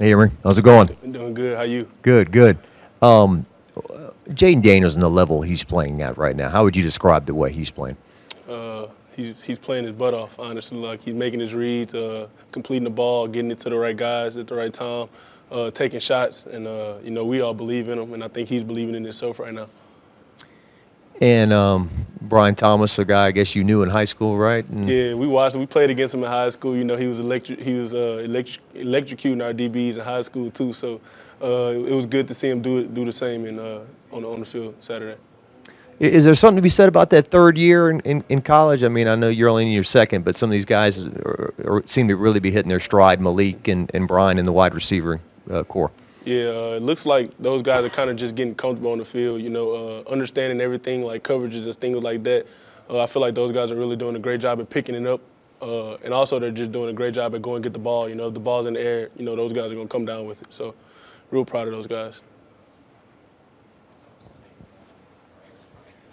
Hey, Emery. How's it going? I'm doing good. How you? Good, good. Um, Jaden Daniels and the level he's playing at right now, how would you describe the way he's playing? He's playing his butt off, honestly. Like, he's making his reads, completing the ball, getting it to the right guys at the right time, taking shots. And, we all believe in him, and I think he's believing in himself right now. And Brian Thomas, a guy I guess you knew in high school, right? Yeah, we watched him. We played against him in high school. You know, he was electrocuting our DBs in high school too. So it was good to see him do the same on the field Saturday. Is there something to be said about that third year in college? I mean, I know you're only in your second, but some of these guys seem to really be hitting their stride, Malik and Brian in the wide receiver core. Yeah, it looks like those guys are kind of just getting comfortable on the field, understanding everything like coverages and things like that. I feel like those guys are really doing a great job at picking it up. And also they're just doing a great job at going and get the ball. If the ball's in the air, those guys are going to come down with it. So real proud of those guys.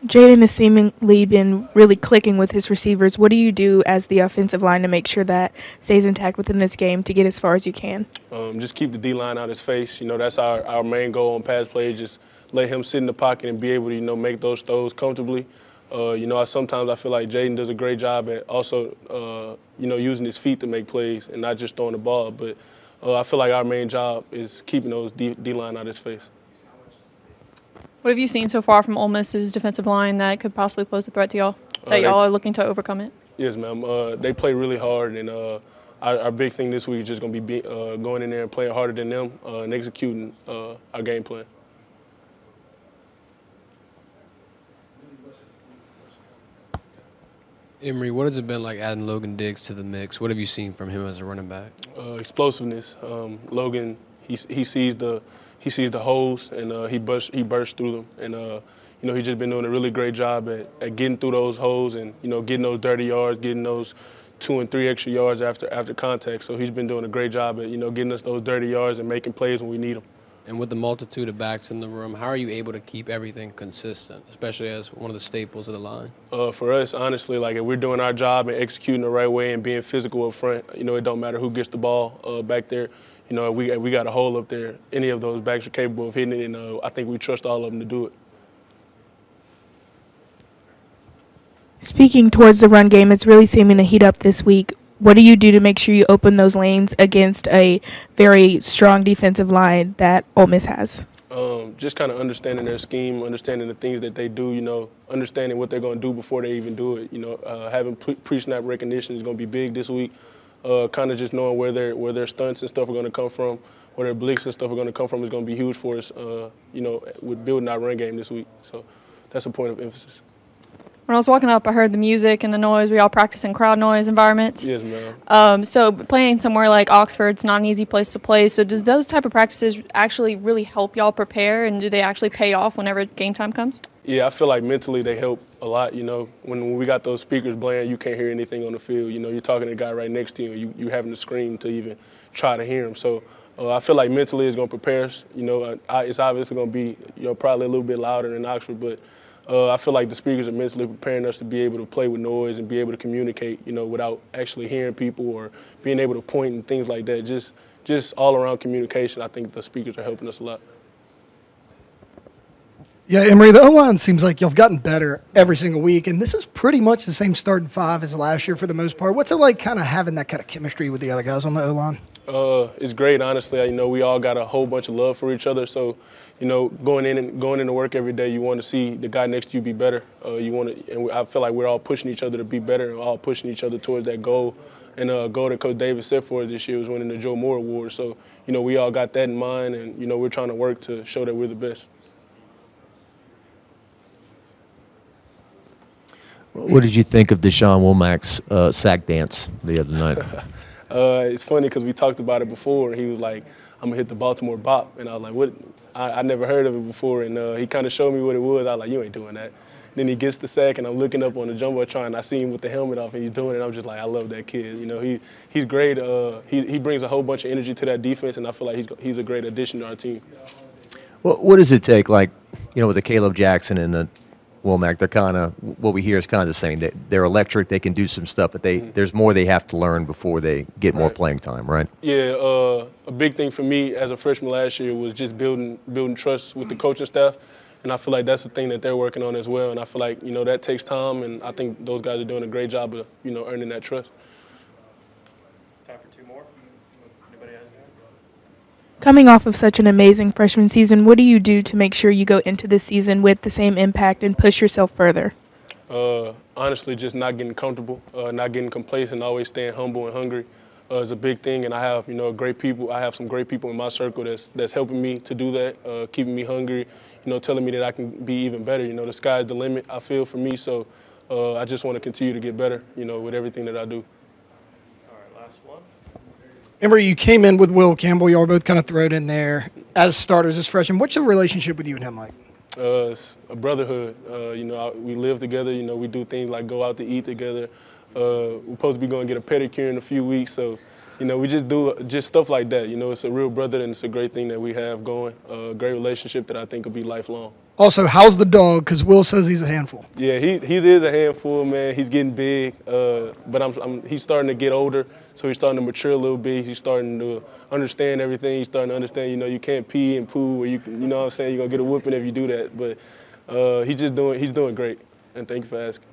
Jaden has seemingly been really clicking with his receivers. What do you do as the offensive line to make sure that stays intact within this game to get as far as you can? Just keep the D-line out his face. That's our main goal on pass plays, just let him sit in the pocket and be able to, make those throws comfortably. Sometimes I feel like Jaden does a great job at also, using his feet to make plays and not just throwing the ball. But I feel like our main job is keeping those D-line out his face. What have you seen so far from Ole Miss's defensive line that could possibly pose a threat to y'all, that y'all are looking to overcome it? Yes, ma'am. They play really hard, and our big thing this week is just going to be going in there and playing harder than them and executing our game plan. Emery, what has it been like adding Logan Diggs to the mix? What have you seen from him as a running back? Explosiveness. Logan, he sees the holes and he bursts through them. And he's just been doing a really great job at getting through those holes and getting those dirty yards, getting those 2 and 3 extra yards after contact. So he's been doing a great job at getting us those dirty yards and making plays when we need them. And with the multitude of backs in the room, how are you able to keep everything consistent, especially as one of the staples of the line? For us, honestly, like if we're doing our job and executing the right way and being physical up front, it don't matter who gets the ball back there. If we got a hole up there, any of those backs are capable of hitting it, and I think we trust all of them to do it. Speaking towards the run game, it's really seeming to heat up this week. What do you do to make sure you open those lanes against a very strong defensive line that Ole Miss has? Just kind of understanding their scheme, understanding the things that they do, understanding what they're going to do before they even do it. Having pre-snap recognition is going to be big this week. Kind of just knowing where their stunts and stuff are going to come from, where their blicks and stuff are going to come from is going to be huge for us, with building our run game this week. So that's a point of emphasis. When I was walking up, I heard the music and the noise. We all practice in crowd noise environments. Yes, ma'am. So playing somewhere like Oxford, it's not an easy place to play. So does those type of practices actually really help y'all prepare, and do they actually pay off whenever game time comes? Yeah, I feel like mentally they help a lot. When we got those speakers blaring, you can't hear anything on the field. You're talking to the guy right next to you, and you having to scream to even try to hear him. So I feel like mentally it's going to prepare us. It's obviously going to be probably a little bit louder than Oxford, but I feel like the speakers are mentally preparing us to be able to play with noise and be able to communicate, without actually hearing people or being able to point and things like that. Just all around communication, I think the speakers are helping us a lot. Yeah, Emery, the O-line seems like you've gotten better every single week, and this is pretty much the same starting five as last year for the most part. What's it like kind of having that kind of chemistry with the other guys on the O-line? It's great, honestly. We all got a whole bunch of love for each other. So, going into work every day, you want to see the guy next to you be better. I feel like we're all pushing each other to be better and all pushing each other towards that goal. And goal that Coach Davis set for us this year was winning the Joe Moore Award. So, we all got that in mind, and we're trying to work to show that we're the best. What did you think of Deshaun Womack's sack dance the other night? It's funny because we talked about it before. He was like, I'm going to hit the Baltimore bop. And I was like, what? I never heard of it before. And he kind of showed me what it was. I was like, you ain't doing that. Then he gets the sack, and I'm looking up on the Jumbotron, and I see him with the helmet off, and he's doing it. I'm just like, I love that kid. He's great. He brings a whole bunch of energy to that defense, and I feel like he's a great addition to our team. Well, what does it take, with the Caleb Jackson and the Womack, they're kind of, what we hear is kind of the same. They're electric, they can do some stuff, but there's more they have to learn before they get more playing time, right? Yeah, a big thing for me as a freshman last year was just building trust with the coaching staff. And I feel like that's the thing that they're working on as well. And I feel like, that takes time, and I think those guys are doing a great job of, earning that trust. Time for two more. Anybody has anything? Coming off of such an amazing freshman season, what do you do to make sure you go into this season with the same impact and push yourself further? Honestly, just not getting comfortable, not getting complacent, always staying humble and hungry is a big thing. And I have, great people. I have some great people in my circle that's helping me to do that, keeping me hungry, telling me that I can be even better. The sky's the limit, I feel, for me. So I just want to continue to get better, with everything that I do. All right, last one. Emery, you came in with Will Campbell. Y'all both kind of thrown in there as starters as freshmen. What's the relationship with you and him like? It's a brotherhood. We live together. We do things like go out to eat together. We're supposed to be going to get a pedicure in a few weeks. So, we just do just stuff like that. It's a real brother, and it's a great thing that we have going. A great relationship that I think will be lifelong. Also, how's the dog? Because Will says he's a handful. Yeah, he is a handful, man. He's getting big, but he's starting to get older, so he's starting to mature a little bit. He's starting to understand everything. He's starting to understand, you can't pee and poo, or you know what I'm saying, you're gonna get a whooping if you do that. But he's doing great, and thank you for asking.